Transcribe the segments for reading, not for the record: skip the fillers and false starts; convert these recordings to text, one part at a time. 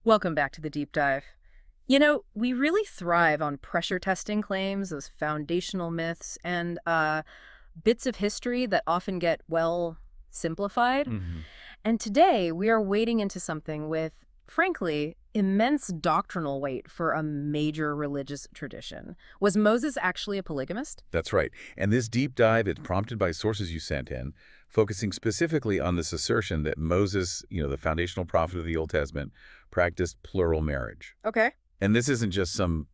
Welcome back to the deep dive. You know, we really thrive on pressure testing claims, those foundational myths, and bits of history that often get, well, simplified. hmm And today we are wading into something with, frankly, immense doctrinal weight for a major religious tradition. Was Moses actually a polygamist? That's right. And this deep dive is prompted by sources you sent in, focusing specifically on this assertion that Moses, the foundational prophet of the Old Testament, practiced plural marriage. Okay. And this isn't just some,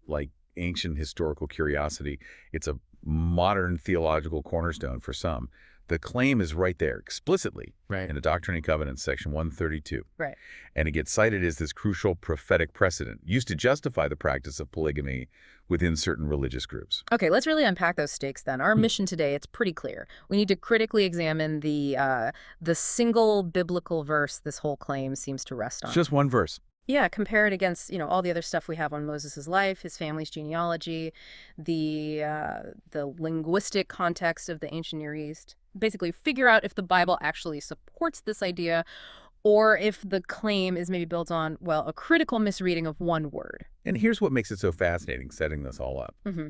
ancient historical curiosity. It's a modern theological cornerstone for some. The claim is right there, explicitly, Right. in the Doctrine Covenants, section 132. Right. And it gets cited as this crucial prophetic precedent, used to justify the practice of polygamy within certain religious groups. Okay, let's really unpack those stakes then. Our mission today, it's pretty clear. We need to critically examine the single biblical verse this whole claim seems to rest It's on. just one verse. Yeah, compare it against, all the other stuff we have on Moses' life, his family's genealogy, the linguistic context of the ancient Near East. Basically, figure out if the Bible actually supports this idea or if the claim is maybe built on, well, a critical misreading of one word. And here's what makes it so fascinating, setting this all up. Mm-hmm.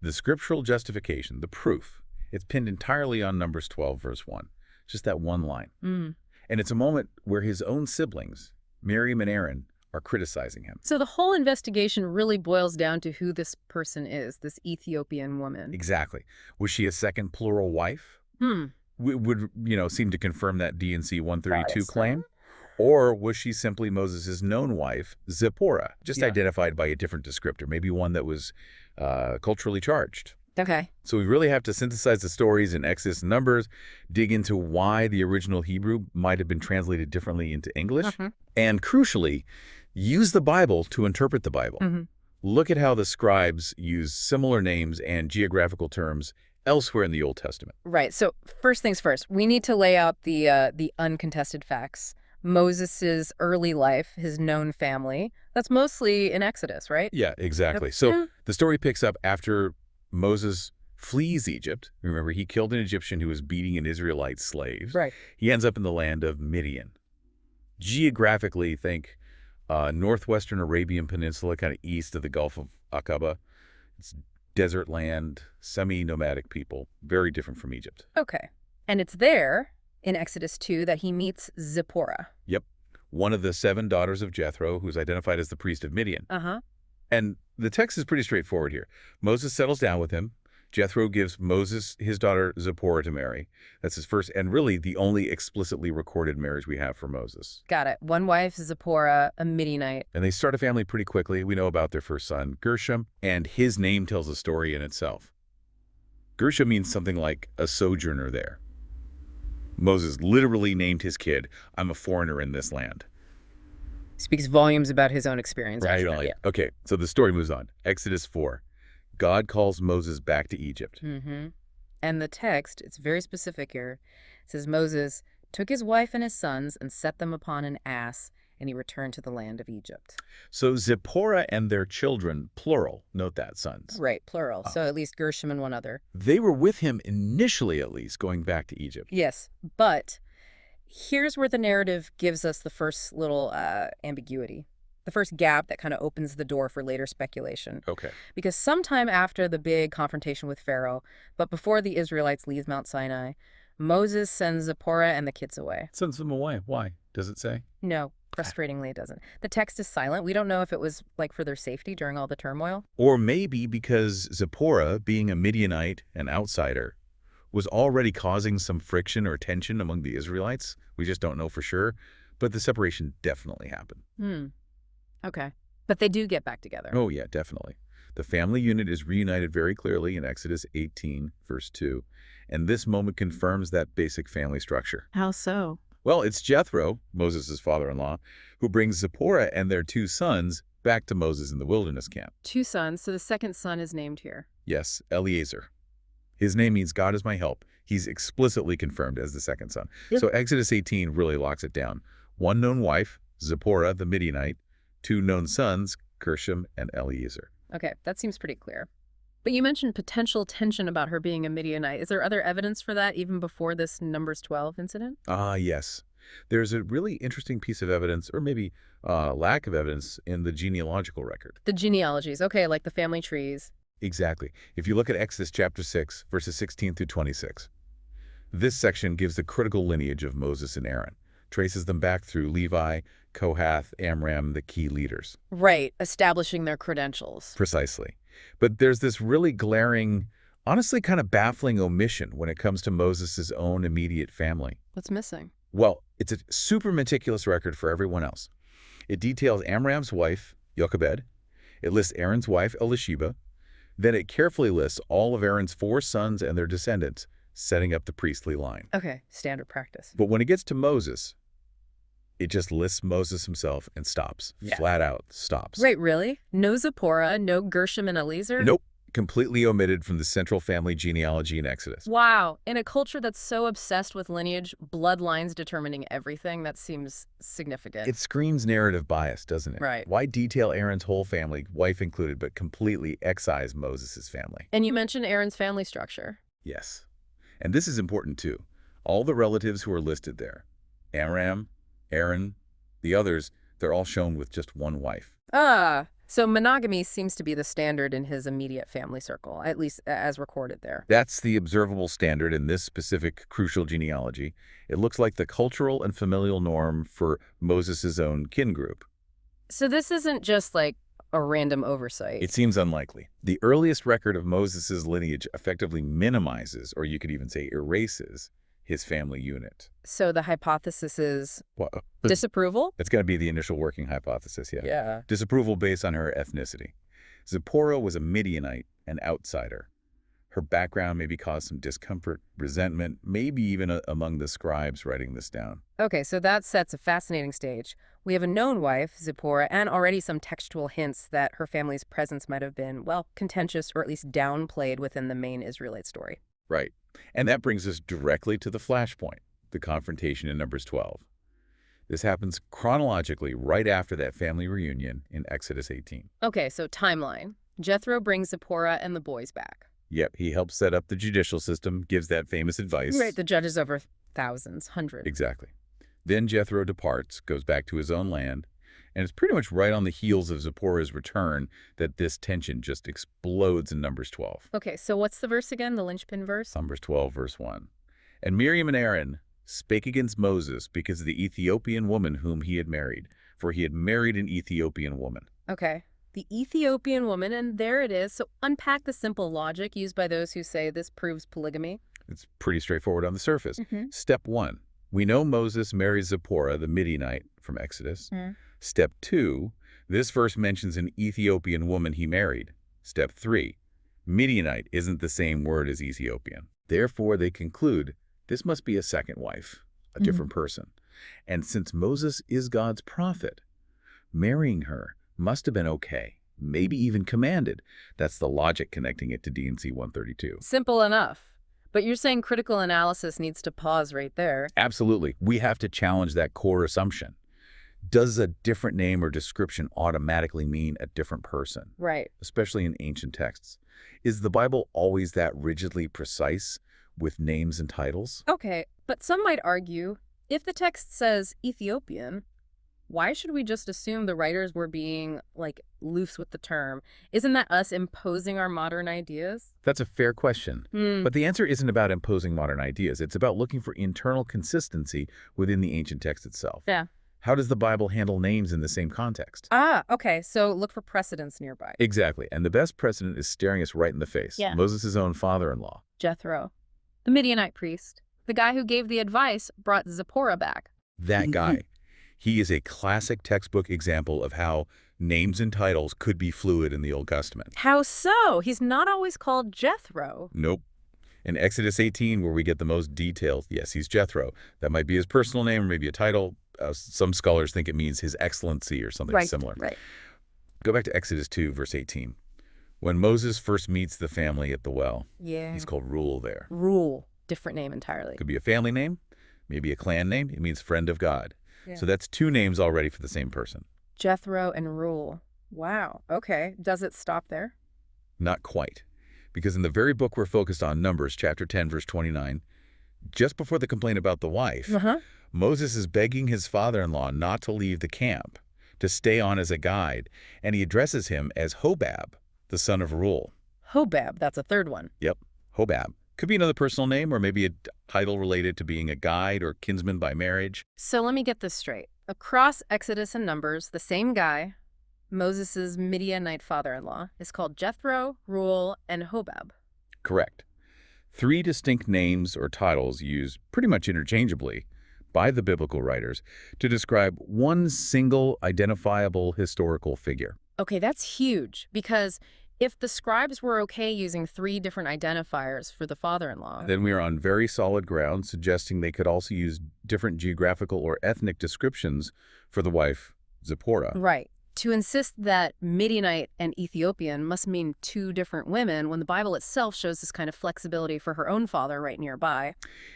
The scriptural justification, the proof, it's pinned entirely on Numbers 12, verse 1. Just that one line. Mm. And it's a moment where his own siblings, Miriam and Aaron, are criticizing him. So the whole investigation really boils down to who this person is, this Ethiopian woman. Exactly. Was she a second plural wife? Hmm. Would seem to confirm that D&C 132 Goddess. claim? Or was she simply Moses' known wife, Zipporah, just Yeah. identified by a different descriptor, maybe one that was culturally charged? Okay. So we really have to synthesize the stories in Exodus and Numbers, dig into why the original Hebrew might have been translated differently into English, Mhm. and crucially, use the Bible to interpret the Bible. Mm-hmm. Look at how the scribes use similar names and geographical terms elsewhere in the Old Testament. Right. So first things first, we need to lay out the uncontested facts. Moses's early life, his known family, that's mostly in Exodus, right? Yeah, exactly. So the story picks up after Moses flees Egypt. Remember, he killed an Egyptian who was beating an Israelite slave. Right. He ends up in the land of Midian. Geographically, think northwestern Arabian Peninsula, kind of east of the Gulf of Aqaba. It's desert land, semi-nomadic people, very different from Egypt. Okay. And it's there in Exodus 2 that he meets Zipporah. Yep. One of the 7 daughters of Jethro, who's identified as the priest of Midian. Uh-huh. And the text is pretty straightforward here. Moses settles down with him. Jethro gives Moses his daughter Zipporah to marry. That's his first and really the only explicitly recorded marriage we have for Moses. Got it. One wife, Zipporah, a Midianite. And they start a family pretty quickly. We know about their first son, Gershom, and his name tells a story in itself. Gershom means something like a sojourner there. Moses literally named his kid, "I'm a foreigner in this land." Speaks volumes about his own experience. Right? Yeah. Okay, so the story moves on. Exodus 4. God calls Moses back to Egypt. Mm-hmm. And the text, it's very specific here, says Moses took his wife and his sons and set them upon an ass, and he returned to the land of Egypt. So Zipporah and their children, plural, note that, sons. Right, plural. So at least Gershom and one other. They were with him initially, at least, going back to Egypt. Yes, but here's where the narrative gives us the first little ambiguity, the first gap that kind of opens the door for later speculation. Okay. Because sometime after the big confrontation with Pharaoh, but before the Israelites leave Mount Sinai, Moses sends Zipporah and the kids away. Sends them away. Why? Does it say? No, frustratingly it doesn't. The text is silent. We don't know if it was for their safety during all the turmoil. Or maybe because Zipporah, being a Midianite, an outsider, was already causing some friction or tension among the Israelites. We just don't know for sure. But the separation definitely happened. Okay. But they do get back together. Oh, yeah, definitely. The family unit is reunited very clearly in Exodus 18, verse 2. And this moment confirms that basic family structure. How so? Well, it's Jethro, Moses' father-in-law, who brings Zipporah and their 2 sons back to Moses in the wilderness camp. 2 sons, so the second son is named here. Yes, Eliezer. His name means God is my help. He's explicitly confirmed as the second son. Yep. So Exodus 18 really locks it down. 1 known wife, Zipporah the Midianite, 2 known sons, Gershom and Eliezer. Okay, that seems pretty clear. But you mentioned potential tension about her being a Midianite. Is there other evidence for that even before this Numbers 12 incident? Ah, yes. There's a really interesting piece of evidence, or maybe lack of evidence, in the genealogical record. The genealogies. Okay, like the family trees. Exactly. If you look at Exodus chapter 6, verses 16 through 26, this section gives the critical lineage of Moses and Aaron, traces them back through Levi, Kohath, Amram, the key leaders. Right, establishing their credentials. Precisely. But there's this really glaring, honestly kind of baffling omission when it comes to Moses' own immediate family. What's missing? Well, it's a super meticulous record for everyone else. It details Amram's wife, Jochebed. It lists Aaron's wife, Elisheba. Then it carefully lists all of Aaron's 4 sons and their descendants, setting up the priestly line. Okay, standard practice. But when it gets to Moses, it just lists Moses himself and stops. Yeah. Flat out stops. Wait, really? No Zipporah, no Gershom and Eliezer? Nope. Completely omitted from the central family genealogy in Exodus. Wow. In a culture that's so obsessed with lineage, bloodlines determining everything, that seems significant. It screams narrative bias, doesn't it? Right. Why detail Aaron's whole family, wife included, but completely excise Moses' family? And you mentioned Aaron's family structure. Yes. And this is important too. All the relatives who are listed there, Amram, Aaron, the others, they're all shown with just one wife. So monogamy seems to be the standard in his immediate family circle, at least as recorded there. That's the observable standard in this specific crucial genealogy. It looks like the cultural and familial norm for Moses' own kin group. So this isn't just like a random oversight. It seems unlikely. The earliest record of Moses' lineage effectively minimizes, or you could even say erases, his family unit. So the hypothesis is Well, disapproval? that's going to be the initial working hypothesis, yeah. Yeah. Disapproval based on her ethnicity. Zipporah was a Midianite, an outsider. Her background maybe caused some discomfort, resentment, maybe even among the scribes writing this down. Okay, so that sets a fascinating stage. We have a known wife, Zipporah, and already some textual hints that her family's presence might have been, well, contentious or at least downplayed within the main Israelite story. Right. And that brings us directly to the flashpoint, the confrontation in Numbers 12. This happens chronologically right after that family reunion in Exodus 18. Okay, so timeline. Jethro brings Zipporah and the boys back. Yep, he helps set up the judicial system, gives that famous advice. Right, the judges over thousands, hundreds. Exactly. Then Jethro departs, goes back to his own land, and it's pretty much right on the heels of Zipporah's return that this tension just explodes in Numbers 12. Okay, so what's the verse again, the linchpin verse? Numbers 12, verse 1. And Miriam and Aaron spake against Moses because of the Ethiopian woman whom he had married, for he had married an Ethiopian woman. Okay, the Ethiopian woman, and there it is. So unpack the simple logic used by those who say this proves polygamy. It's pretty straightforward on the surface. Step 1. We know Moses marries Zipporah, the Midianite, from Exodus. Step 2. This verse mentions an Ethiopian woman he married. Step 3. Midianite isn't the same word as Ethiopian. Therefore, they conclude this must be a second wife, a different person. And since Moses is God's prophet, marrying her must have been okay, maybe even commanded. That's the logic connecting it to D&C 132. Simple enough. But you're saying critical analysis needs to pause right there. Absolutely. We have to challenge that core assumption. Does a different name or description automatically mean a different person? Right. Especially in ancient texts. Is the Bible always that rigidly precise with names and titles? Okay, but some might argue, if the text says Ethiopian, why should we just assume the writers were being, like, loose with the term? Isn't that us imposing our modern ideas? That's a fair question. But the answer isn't about imposing modern ideas. It's about looking for internal consistency within the ancient text itself. Yeah. How does the Bible handle names in the same context? Okay, so look for precedents nearby. Exactly, and the best precedent is staring us right in the face. Yeah. Moses' own father-in-law. Jethro, the Midianite priest, the guy who gave the advice, brought Zipporah back. That guy. He is a classic textbook example of how names and titles could be fluid in the Old Testament. How so? He's not always called Jethro. Nope. In Exodus 18, where we get the most details, yes, he's Jethro. That might be his personal name or maybe a title. Some scholars think it means His Excellency or something similar. Right. Go back to Exodus 2, verse 18. When Moses first meets the family at the well, he's called Rule there. Rule. Different name entirely. Could be a family name, maybe a clan name. It means friend of God. So that's 2 names already for the same person. Jethro and Rule. Wow. Okay. Does it stop there? Not quite. Because in the very book we're focused on, Numbers chapter 10, verse 29, Just before the complaint about the wife, Uh-huh. Moses is begging his father-in-law not to leave the camp, to stay on as a guide, and he addresses him as Hobab, the son of Reuel. Hobab, that's a third one. Yep, Hobab. Could be another personal name or maybe a title related to being a guide or kinsman by marriage. So let me get this straight. Across Exodus and Numbers, the same guy, Moses' Midianite father-in-law, is called Jethro, Reuel, and Hobab. Correct. 3 distinct names or titles used pretty much interchangeably by the biblical writers to describe one single identifiable historical figure. Okay, that's huge, because if the scribes were okay using 3 different identifiers for the father-in-law... Then we are on very solid ground, suggesting they could also use different geographical or ethnic descriptions for the wife, Zipporah. Right. To insist that Midianite and Ethiopian must mean 2 different women when the Bible itself shows this kind of flexibility for her own father right nearby.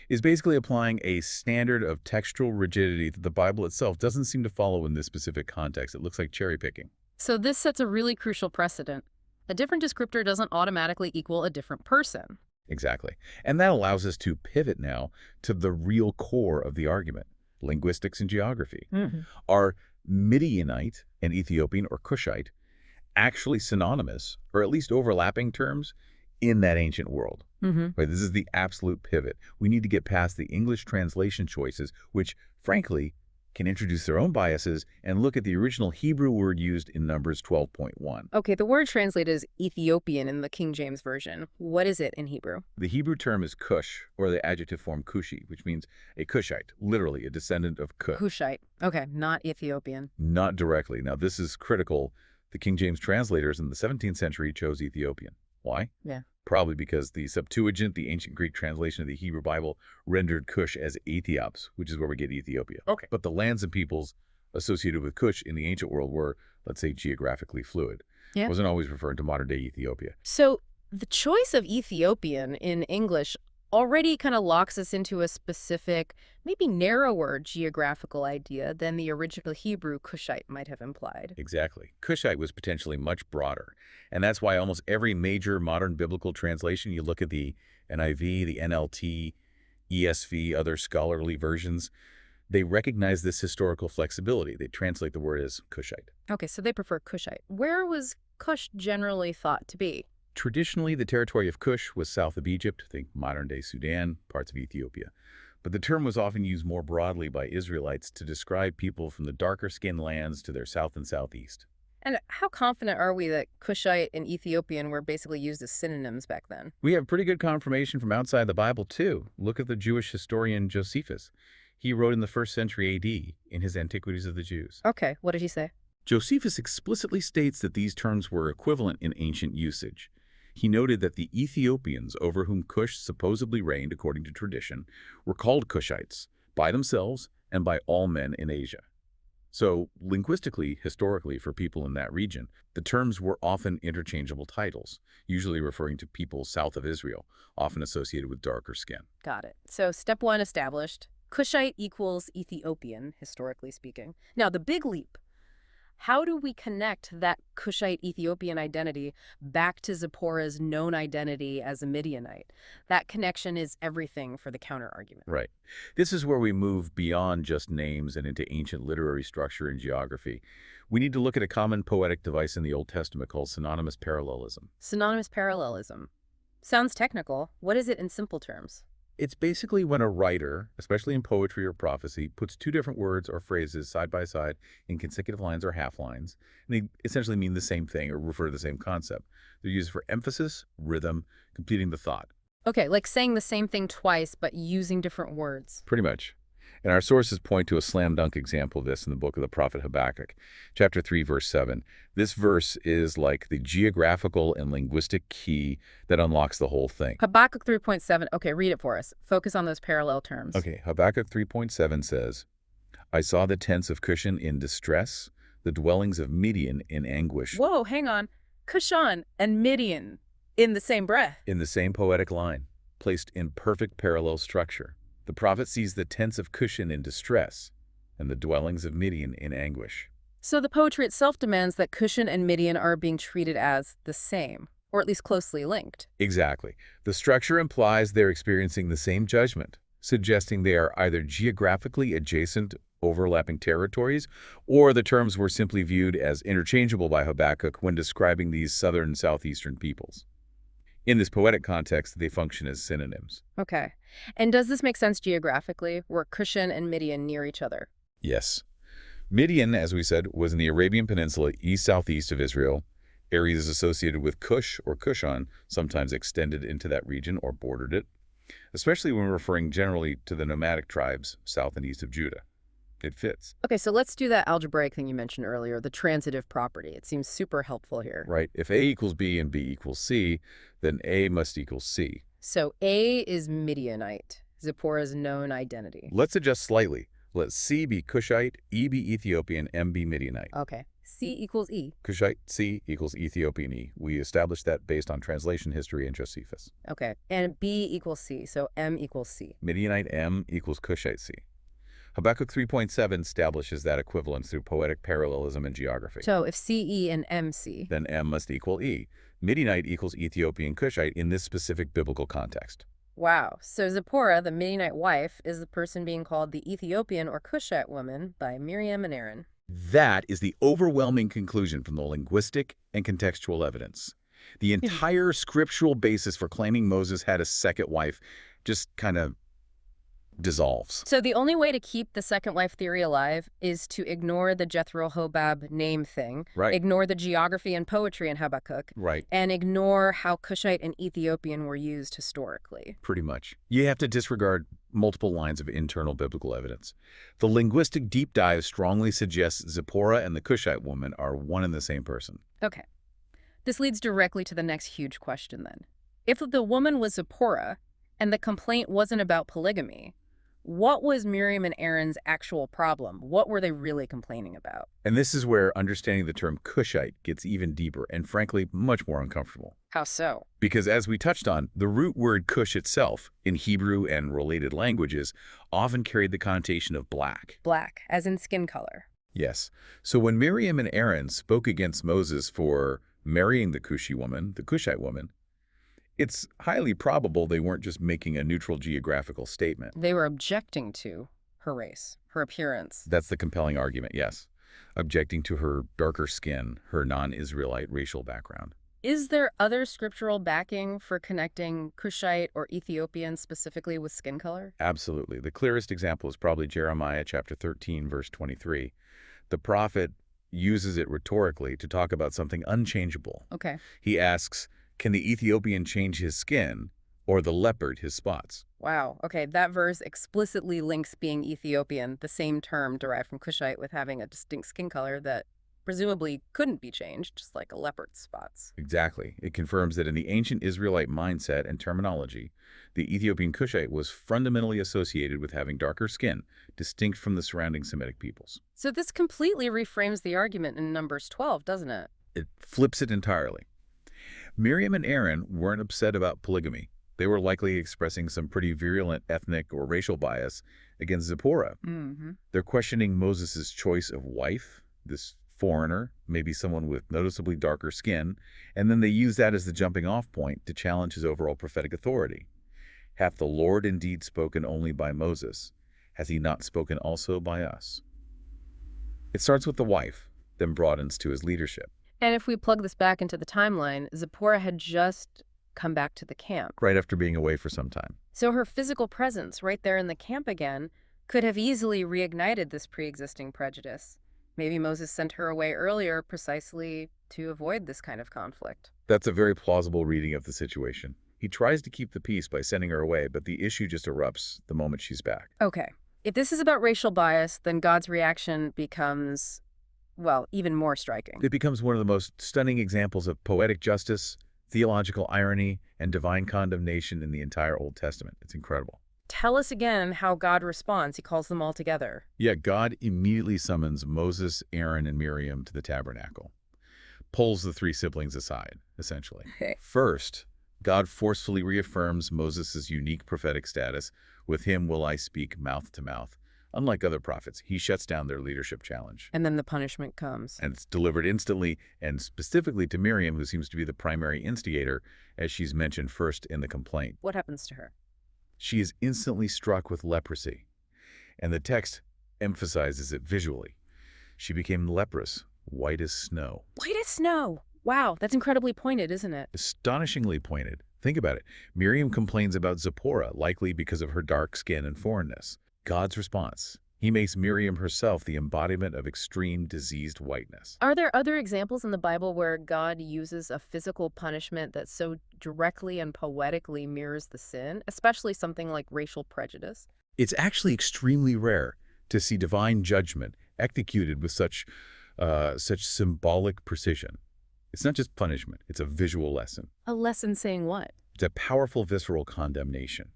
Is basically applying a standard of textual rigidity that the Bible itself doesn't seem to follow in this specific context. It looks like cherry picking. So this sets a really crucial precedent. A different descriptor doesn't automatically equal a different person. Exactly. And that allows us to pivot now to the real core of the argument, linguistics and geography. Are Midianite and Ethiopian or Cushite actually synonymous, or at least overlapping terms, in that ancient world? Right, this is the absolute pivot. We need to get past the English translation choices, which, frankly, can introduce their own biases, and look at the original Hebrew word used in Numbers 12.1. Okay, the word translated as Ethiopian in the King James Version. What is it in Hebrew? The Hebrew term is Cush, or the adjective form Cushi, which means a Cushite, literally a descendant of Cush. Cushite. Okay, not Ethiopian. Not directly. Now, this is critical. The King James translators in the 17th century chose Ethiopian. Why? Yeah. Probably because the Septuagint, the ancient Greek translation of the Hebrew Bible, rendered Cush as Ethiops, which is where we get Ethiopia. Okay. But the lands and peoples associated with Cush in the ancient world were, let's say, geographically fluid. Yeah. It wasn't always referring to modern-day Ethiopia. So the choice of Ethiopian in English already kind of locks us into a specific, maybe narrower geographical idea than the original Hebrew Cushite might have implied. Exactly. Cushite was potentially much broader. And that's why almost every major modern biblical translation, you look at the NIV, the NLT, ESV, other scholarly versions, they recognize this historical flexibility. They translate the word as Cushite. Okay, so they prefer Cushite. Where was Cush generally thought to be? Traditionally, the territory of Cush was south of Egypt, think modern-day Sudan, parts of Ethiopia. But the term was often used more broadly by Israelites to describe people from the darker-skinned lands to their south and southeast. And how confident are we that Cushite and Ethiopian were basically used as synonyms back then? We have pretty good confirmation from outside the Bible, too. Look at the Jewish historian Josephus. He wrote in the 1st century A.D. in his Antiquities of the Jews. Okay, what did he say? Josephus explicitly states that these terms were equivalent in ancient usage. He noted that the Ethiopians over whom Cush supposedly reigned, according to tradition, were called Cushites by themselves and by all men in Asia. So, linguistically, historically, for people in that region, the terms were often interchangeable titles, usually referring to people south of Israel, often associated with darker skin. Got it. So step 1 established. Cushite equals Ethiopian, historically speaking. Now, the big leap. How do we connect that Cushite Ethiopian identity back to Zipporah's known identity as a Midianite? That connection is everything for the counter-argument. Right. This is where we move beyond just names and into ancient literary structure and geography. We need to look at a common poetic device in the Old Testament called synonymous parallelism. Synonymous parallelism. Sounds technical. What is it in simple terms? It's basically when a writer, especially in poetry or prophecy, puts 2 different words or phrases side by side in consecutive lines or half lines, and they essentially mean the same thing or refer to the same concept. They're used for emphasis, rhythm, completing the thought. Okay, like saying the same thing twice but using different words. Pretty much. And our sources point to a slam dunk example of this in the book of the prophet Habakkuk, chapter 3, verse 7. This verse is like the geographical and linguistic key that unlocks the whole thing. Habakkuk 3.7. Okay, read it for us. Focus on those parallel terms. Okay, Habakkuk 3.7 says, I saw the tents of Cushan in distress, the dwellings of Midian in anguish. Whoa, hang on. Cushan and Midian in the same breath. In the same poetic line, placed in perfect parallel structure. The prophet sees the tents of Cushan in distress and the dwellings of Midian in anguish. So the poetry itself demands that Cushan and Midian are being treated as the same, or at least closely linked. Exactly. The structure implies they're experiencing the same judgment, suggesting they are either geographically adjacent overlapping territories, or the terms were simply viewed as interchangeable by Habakkuk when describing these southern and southeastern peoples. In this poetic context, they function as synonyms. Okay. And does this make sense geographically? Were Cushan and Midian near each other? Yes. Midian, as we said, was in the Arabian Peninsula east-southeast of Israel. Areas associated with Cush or Cushan sometimes extended into that region or bordered it, especially when referring generally to the nomadic tribes south and east of Judah. It fits. Okay, so let's do that algebraic thing you mentioned earlier, the transitive property. It seems super helpful here. Right. If A equals B and B equals C, then A must equal C. So A is Midianite, Zipporah's known identity. Let's adjust slightly. Let C be Cushite, E be Ethiopian, M be Midianite. Okay. C equals E. Cushite, C equals Ethiopian E. We established that based on translation history and Josephus. Okay. And B equals C, so M equals C. Midianite M equals Cushite C. Habakkuk 3.7 establishes that equivalence through poetic parallelism and geography. So if CE and MC, Then M must equal E. Midianite equals Ethiopian Cushite in this specific biblical context. wow. So Zipporah, the Midianite wife, is the person being called the Ethiopian or Cushite woman by Miriam and Aaron. That is the overwhelming conclusion from the linguistic and contextual evidence. The entire scriptural basis for claiming Moses had a second wife just kind of dissolves. So the only way to keep the second wife theory alive is to ignore the Jethro Hobab name thing, Right. ignore the geography and poetry in Habakkuk, Right. and ignore how Cushite and Ethiopian were used historically. Pretty much. You have to disregard multiple lines of internal biblical evidence. The linguistic deep dive strongly suggests Zipporah and the Cushite woman are one and the same person. Okay. This leads directly to the next huge question then. If the woman was Zipporah and the complaint wasn't about polygamy, what was Miriam and Aaron's actual problem? What were they really complaining about? And this is where understanding the term Cushite gets even deeper and, frankly, much more uncomfortable. How so? Because as we touched on, the root word Cush itself, in Hebrew and related languages, often carried the connotation of black. Black, as in skin color. Yes. So when Miriam and Aaron spoke against Moses for marrying the Cushite woman, it's highly probable they weren't just making a neutral geographical statement. They were objecting to her race, her appearance. That's the compelling argument, yes. Objecting to her darker skin, her non-Israelite racial background. Is there other scriptural backing for connecting Cushite or Ethiopian specifically with skin color? Absolutely. The clearest example is probably Jeremiah chapter 13, verse 23. The prophet uses it rhetorically to talk about something unchangeable. Okay. He asks, can the Ethiopian change his skin or the leopard his spots? Wow. Okay, that verse explicitly links being Ethiopian, the same term derived from Cushite, with having a distinct skin color that presumably couldn't be changed, just like a leopard's spots. Exactly. It confirms that in the ancient Israelite mindset and terminology, the Ethiopian Cushite was fundamentally associated with having darker skin, distinct from the surrounding Semitic peoples. So this completely reframes the argument in Numbers 12, doesn't it? It flips it entirely. Miriam and Aaron weren't upset about polygamy. They were likely expressing some pretty virulent ethnic or racial bias against Zipporah. Mm-hmm. They're questioning Moses' choice of wife, this foreigner, maybe someone with noticeably darker skin, and then they use that as the jumping-off point to challenge his overall prophetic authority. Hath the Lord indeed spoken only by Moses? Has he not spoken also by us? It starts with the wife, then broadens to his leadership. And if we plug this back into the timeline, Zipporah had just come back to the camp. Right after being away for some time. So her physical presence right there in the camp again could have easily reignited this pre-existing prejudice. Maybe Moses sent her away earlier precisely to avoid this kind of conflict. That's a very plausible reading of the situation. He tries to keep the peace by sending her away, but the issue just erupts the moment she's back. Okay. If this is about racial bias, then God's reaction becomes, well, even more striking. It becomes one of the most stunning examples of poetic justice, theological irony, and divine condemnation in the entire Old Testament. It's incredible. Tell us again how God responds. He calls them all together. Yeah, God immediately summons Moses, Aaron, and Miriam to the tabernacle. Pulls the three siblings aside, essentially. Okay. First, God forcefully reaffirms Moses' unique prophetic status. With him will I speak mouth to mouth. Unlike other prophets, he shuts down their leadership challenge. And then the punishment comes. And it's delivered instantly and specifically to Miriam, who seems to be the primary instigator, as she's mentioned first in the complaint. What happens to her? She is instantly struck with leprosy, and the text emphasizes it visually. She became leprous, white as snow. White as snow. Wow, that's incredibly pointed, isn't it? Astonishingly pointed. Think about it. Miriam complains about Zipporah, likely because of her dark skin and foreignness. God's response: he makes Miriam herself the embodiment of extreme diseased whiteness. Are there other examples in the Bible where God uses a physical punishment that so directly and poetically mirrors the sin, especially something like racial prejudice? It's actually extremely rare to see divine judgment executed with such symbolic precision. It's not just punishment, it's a visual lesson. A lesson saying what? It's a powerful visceral condemnation.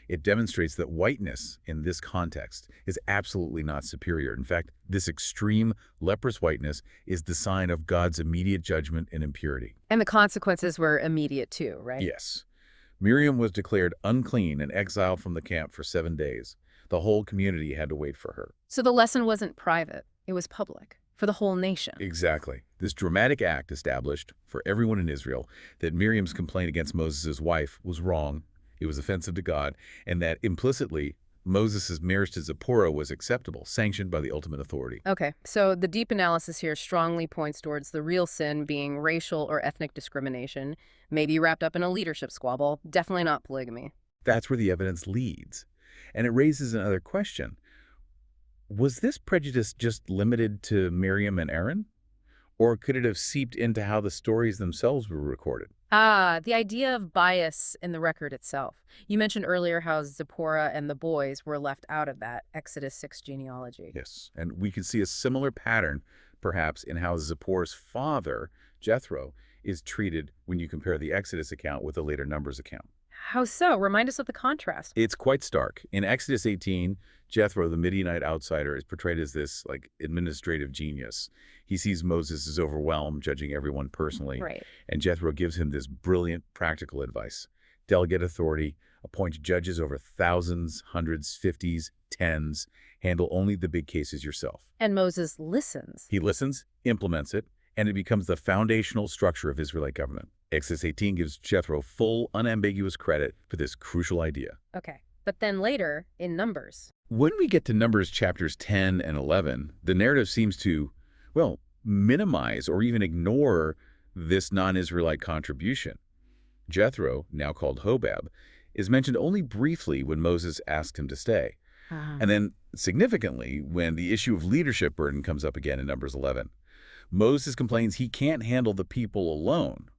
It demonstrates that whiteness in this context is absolutely not superior. In fact, this extreme leprous whiteness is the sign of God's immediate judgment and impurity. And the consequences were immediate too, right? Yes. Miriam was declared unclean and exiled from the camp for 7 days. The whole community had to wait for her. So the lesson wasn't private, it was public, for the whole nation. Exactly. This dramatic act established, for everyone in Israel, that Miriam's complaint against Moses' wife was wrong, it was offensive to God, and that implicitly, Moses' marriage to Zipporah was acceptable, sanctioned by the ultimate authority. Okay, so the deep analysis here strongly points towards the real sin being racial or ethnic discrimination, maybe wrapped up in a leadership squabble, definitely not polygamy. That's where the evidence leads. And it raises another question. Was this prejudice just limited to Miriam and Aaron? Or could it have seeped into how the stories themselves were recorded? The idea of bias in the record itself. You mentioned earlier how Zipporah and the boys were left out of that Exodus 6 genealogy. Yes, and we can see a similar pattern, perhaps, in how Zipporah's father, Jethro, is treated when you compare the Exodus account with the later Numbers account. How so? Remind us of the contrast. It's quite stark. In Exodus 18, Jethro, the Midianite outsider, is portrayed as this administrative genius. He sees Moses as overwhelmed, judging everyone personally. Right. And Jethro gives him this brilliant practical advice. Delegate authority, appoint judges over thousands, hundreds, fifties, tens, handle only the big cases yourself. And Moses listens. He listens, implements it, and it becomes the foundational structure of Israelite government. Exodus 18 gives Jethro full, unambiguous credit for this crucial idea. Okay. But then later, in Numbers. When we get to Numbers chapters 10 and 11, the narrative seems to, well, minimize or even ignore this non-Israelite contribution. Jethro, now called Hobab, is mentioned only briefly when Moses asked him to stay. And then, significantly, when the issue of leadership burden comes up again in Numbers 11. Moses complains he can't handle the people alone.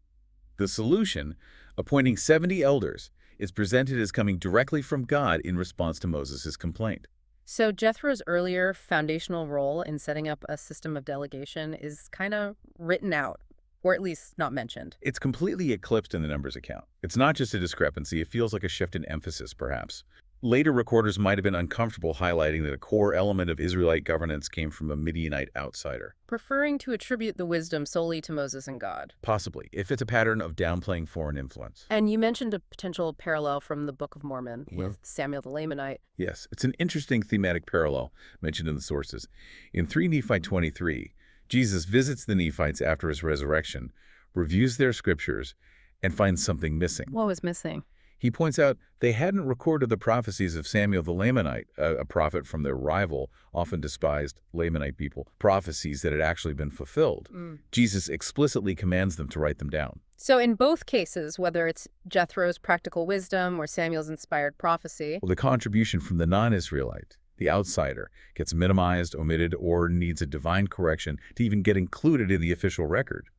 The solution, appointing 70 elders, is presented as coming directly from God in response to Moses' complaint. So Jethro's earlier foundational role in setting up a system of delegation is kind of written out, or at least not mentioned. It's completely eclipsed in the Numbers account. It's not just a discrepancy, it feels like a shift in emphasis, perhaps. Later recorders might have been uncomfortable highlighting that a core element of Israelite governance came from a Midianite outsider. Preferring to attribute the wisdom solely to Moses and God. Possibly, if it's a pattern of downplaying foreign influence. And you mentioned a potential parallel from the Book of Mormon with Samuel the Lamanite. Yes, it's an interesting thematic parallel mentioned in the sources. In 3 Nephi 23, Jesus visits the Nephites after his resurrection, reviews their scriptures, and finds something missing. What was missing? He points out they hadn't recorded the prophecies of Samuel the Lamanite, a prophet from their rival, often despised Lamanite people, prophecies that had actually been fulfilled. Jesus explicitly commands them to write them down. So in both cases, whether it's Jethro's practical wisdom or Samuel's inspired prophecy, Well, the contribution from the non-Israelite, the outsider, gets minimized, omitted, or needs a divine correction to even get included in the official record.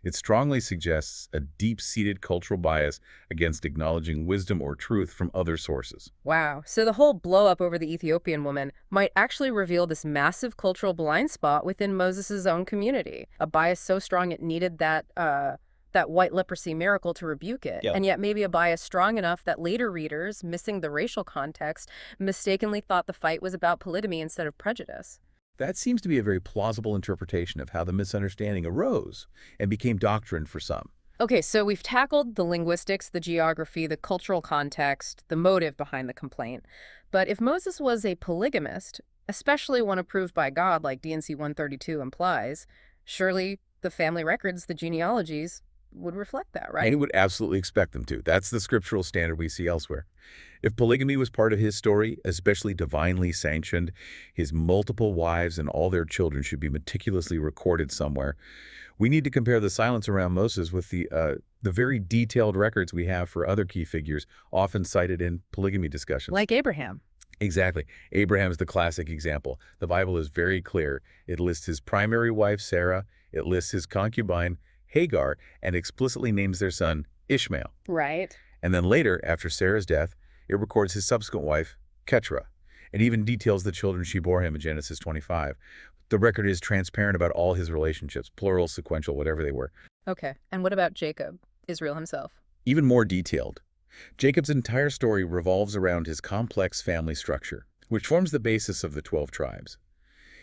It strongly suggests a deep-seated cultural bias against acknowledging wisdom or truth from other sources. wow. So the whole blow-up over the Ethiopian woman might actually reveal this massive cultural blind spot within Moses' own community. A bias so strong it needed that white leprosy miracle to rebuke it. Yeah. And yet maybe a bias strong enough that later readers, missing the racial context, mistakenly thought the fight was about polygamy instead of prejudice. That seems to be a very plausible interpretation of how the misunderstanding arose and became doctrine for some. Okay, so we've tackled the linguistics, the geography, the cultural context, the motive behind the complaint. But if Moses was a polygamist, especially one approved by God like D&C 132 implies, surely the family records, the genealogies, would reflect that, right? And it would absolutely expect them to. That's the scriptural standard we see elsewhere. If polygamy was part of his story, especially divinely sanctioned, his multiple wives and all their children should be meticulously recorded somewhere. We need to compare the silence around Moses with the very detailed records we have for other key figures, often cited in polygamy discussions. Like Abraham. Exactly. Abraham is the classic example. The Bible is very clear. It lists his primary wife, Sarah. It lists his concubine, Hagar, and explicitly names their son, Ishmael. Right. And then later, after Sarah's death, it records his subsequent wife, Keturah, and even details the children she bore him in Genesis 25. The record is transparent about all his relationships, plural, sequential, whatever they were. Okay. And what about Jacob, Israel himself? Even more detailed. Jacob's entire story revolves around his complex family structure, which forms the basis of the 12 tribes.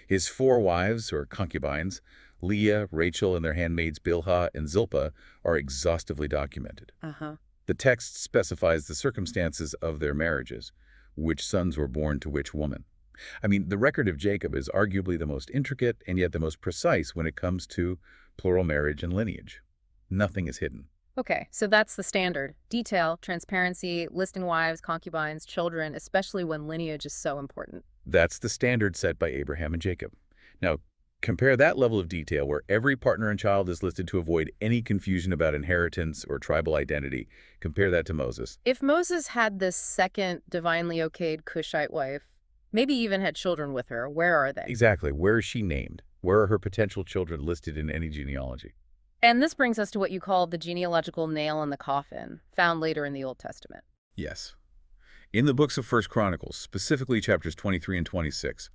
His 4 wives, or concubines, Leah, Rachel, and their handmaids Bilhah and Zilpah, are exhaustively documented. Uh-huh. The text specifies the circumstances of their marriages, which sons were born to which woman. I mean, the record of Jacob is arguably the most intricate and yet the most precise when it comes to plural marriage and lineage. Nothing is hidden. Okay, so that's the standard. Detail, transparency, listing wives, concubines, children, especially when lineage is so important. That's the standard set by Abraham and Jacob. Now, compare that level of detail where every partner and child is listed to avoid any confusion about inheritance or tribal identity. Compare that to Moses. If Moses had this second divinely okayed Cushite wife, maybe even had children with her, where are they? Exactly. Where is she named? Where are her potential children listed in any genealogy? And this brings us to what you call the genealogical nail in the coffin, found later in the Old Testament. Yes. In the books of First Chronicles, specifically chapters 23 and 26,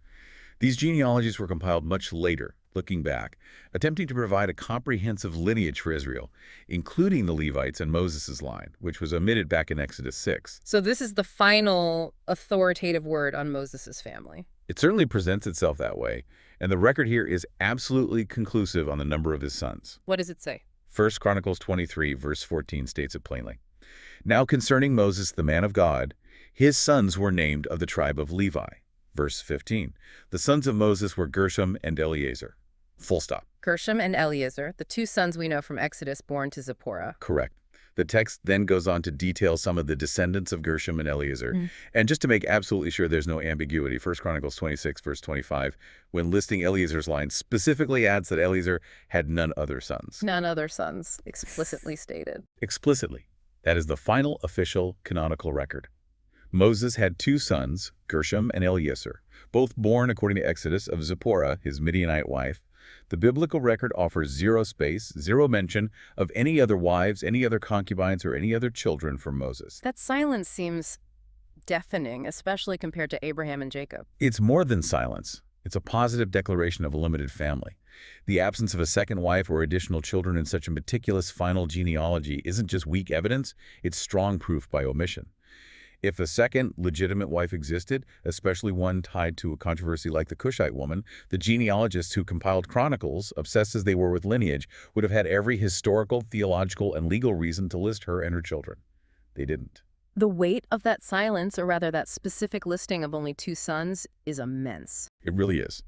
these genealogies were compiled much later, looking back, attempting to provide a comprehensive lineage for Israel, including the Levites and Moses' line, which was omitted back in Exodus 6. So this is the final authoritative word on Moses' family. It certainly presents itself that way, and the record here is absolutely conclusive on the number of his sons. What does it say? 1 Chronicles 23, verse 14 states it plainly. Now concerning Moses, the man of God, his sons were named of the tribe of Levi. Verse 15, the sons of Moses were Gershom and Eleazar. Full stop. Gershom and Eleazar, the 2 sons we know from Exodus born to Zipporah. Correct. The text then goes on to detail some of the descendants of Gershom and Eleazar. And just to make absolutely sure there's no ambiguity, 1 Chronicles 26, verse 25, when listing Eleazar's line, specifically adds that Eleazar had none other sons. None other sons, explicitly stated. Explicitly. That is the final official canonical record. Moses had 2 sons, Gershom and Eleazar, both born, according to Exodus, of Zipporah, his Midianite wife. The biblical record offers 0 space, 0 mention of any other wives, any other concubines, or any other children from Moses. That silence seems deafening, especially compared to Abraham and Jacob. It's more than silence. It's a positive declaration of a limited family. The absence of a second wife or additional children in such a meticulous final genealogy isn't just weak evidence, it's strong proof by omission. If a second legitimate wife existed, especially one tied to a controversy like the Cushite woman, the genealogists who compiled chronicles, obsessed as they were with lineage, would have had every historical, theological, and legal reason to list her and her children. They didn't. The weight of that silence, or rather that specific listing of only 2 sons, is immense. It really is.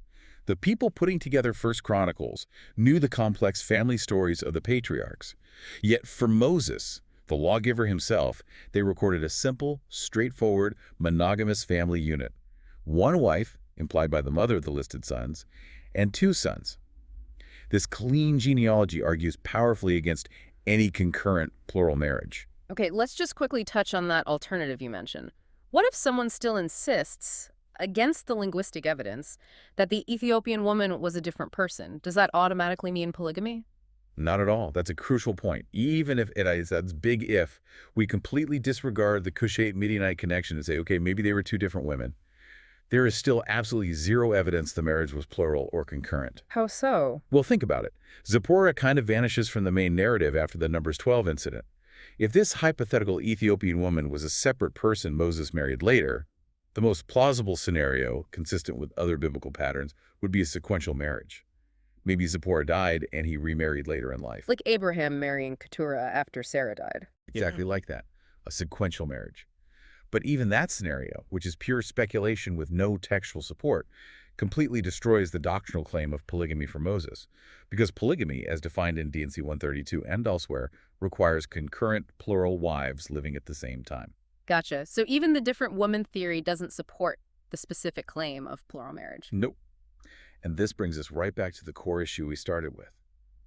The people putting together First Chronicles knew the complex family stories of the patriarchs. Yet for Moses, the lawgiver himself, they recorded a simple, straightforward, monogamous family unit. 1 wife, implied by the mother of the listed sons, and 2 sons. This clean genealogy argues powerfully against any concurrent plural marriage. Okay, let's just quickly touch on that alternative you mentioned. What if someone still insists, against the linguistic evidence, that the Ethiopian woman was a different person? Does that automatically mean polygamy? Not at all. That's a crucial point. Even if it is, that's big if, we completely disregard the Cushite Midianite connection and say, okay, maybe they were 2 different women. There is still absolutely 0 evidence the marriage was plural or concurrent. How so? Well, think about it. Zipporah kind of vanishes from the main narrative after the Numbers 12 incident. If this hypothetical Ethiopian woman was a separate person Moses married later, the most plausible scenario, consistent with other biblical patterns, would be a sequential marriage. Maybe Zipporah died and he remarried later in life. Like Abraham marrying Keturah after Sarah died. Exactly like that. A sequential marriage. But even that scenario, which is pure speculation with no textual support, completely destroys the doctrinal claim of polygamy for Moses. Because polygamy, as defined in D&C 132 and elsewhere, requires concurrent plural wives living at the same time. Gotcha. So even the different woman theory doesn't support the specific claim of plural marriage. Nope. And this brings us right back to the core issue we started with.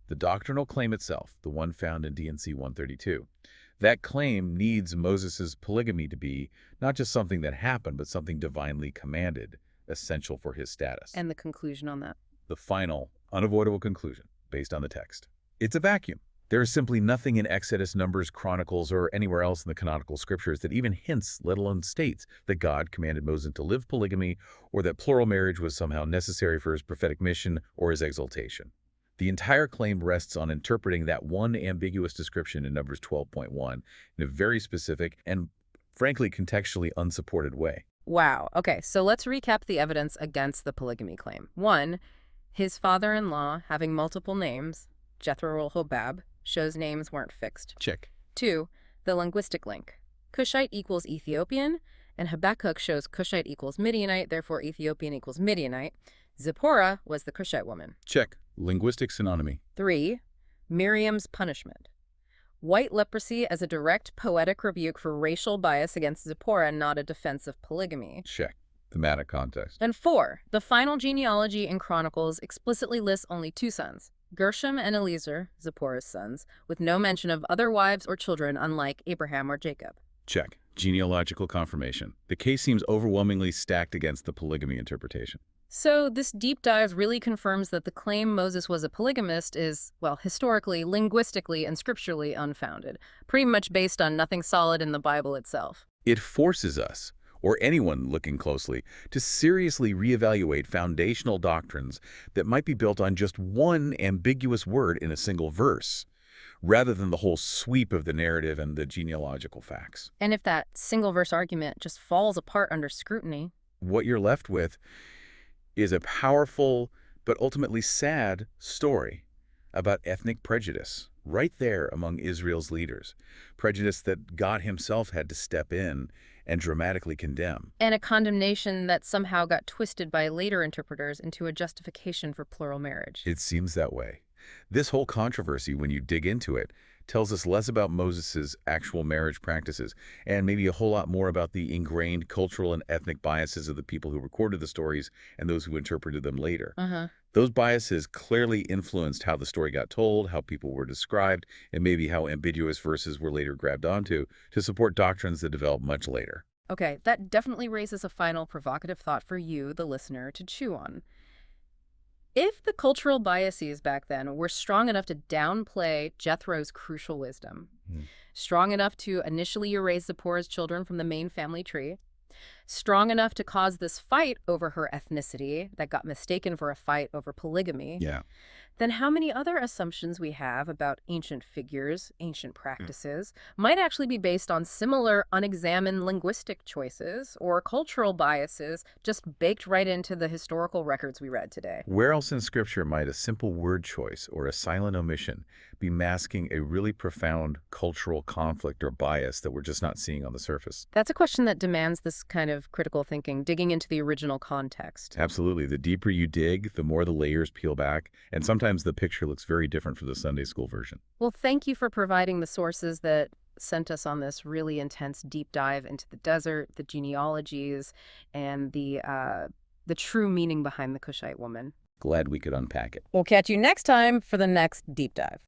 The doctrinal claim itself, the one found in D&C 132. That claim needs Moses' polygamy to be not just something that happened, but something divinely commanded, essential for his status. And the conclusion on that? The final, unavoidable conclusion, based on the text. It's a vacuum. There is simply nothing in Exodus, Numbers, Chronicles, or anywhere else in the canonical scriptures that even hints, let alone states, that God commanded Moses to live polygamy or that plural marriage was somehow necessary for his prophetic mission or his exaltation. The entire claim rests on interpreting that one ambiguous description in Numbers 12.1 in a very specific and, frankly, contextually unsupported way. Wow. Okay, so let's recap the evidence against the polygamy claim. 1, his father-in-law having multiple names, Jethro Hobab, shows names weren't fixed. Check. 2, the linguistic link. Cushite equals Ethiopian, and Habakkuk shows Cushite equals Midianite, therefore Ethiopian equals Midianite. Zipporah was the Cushite woman. Check. Linguistic synonymy. 3, Miriam's punishment. White leprosy as a direct poetic rebuke for racial bias against Zipporah, not a defense of polygamy. Check. Thematic context. And 4, the final genealogy in Chronicles explicitly lists only 2 sons, Gershom and Eliezer, Zipporah's sons, with no mention of other wives or children unlike Abraham or Jacob. Check. Genealogical confirmation. The case seems overwhelmingly stacked against the polygamy interpretation. So this deep dive really confirms that the claim Moses was a polygamist is, well, historically, linguistically, and scripturally unfounded, pretty much based on nothing solid in the Bible itself. It forces us, or anyone looking closely, to seriously reevaluate foundational doctrines that might be built on just one ambiguous word in a single verse, rather than the whole sweep of the narrative and the genealogical facts. And if that single verse argument just falls apart under scrutiny, what you're left with is a powerful but ultimately sad story about ethnic prejudice right there among Israel's leaders, prejudice that God himself had to step in and dramatically condemn. and a condemnation that somehow got twisted by later interpreters into a justification for plural marriage. It seems that way. This whole controversy, when you dig into it, tells us less about Moses's actual marriage practices and maybe a whole lot more about the ingrained cultural and ethnic biases of the people who recorded the stories and those who interpreted them later. Those biases clearly influenced how the story got told, how people were described, and maybe how ambiguous verses were later grabbed onto to support doctrines that developed much later. Okay, that definitely raises a final provocative thought for you, the listener, to chew on. If the cultural biases back then were strong enough to downplay Jethro's crucial wisdom, strong enough to initially erase Zipporah's children from the main family tree, strong enough to cause this fight over her ethnicity that got mistaken for a fight over polygamy, Yeah. then how many other assumptions we have about ancient figures, ancient practices, might actually be based on similar unexamined linguistic choices or cultural biases just baked right into the historical records we read today? Where else in Scripture might a simple word choice or a silent omission be masking a really profound cultural conflict or bias that we're just not seeing on the surface? That's a question that demands this kind of critical thinking, digging into the original context. Absolutely. The deeper you dig, the more the layers peel back, and sometimes the picture looks very different from the Sunday school version. Well, thank you for providing the sources that sent us on this really intense deep dive into the desert, the genealogies, and the true meaning behind the Cushite woman. Glad we could unpack it. We'll catch you next time for the next deep dive.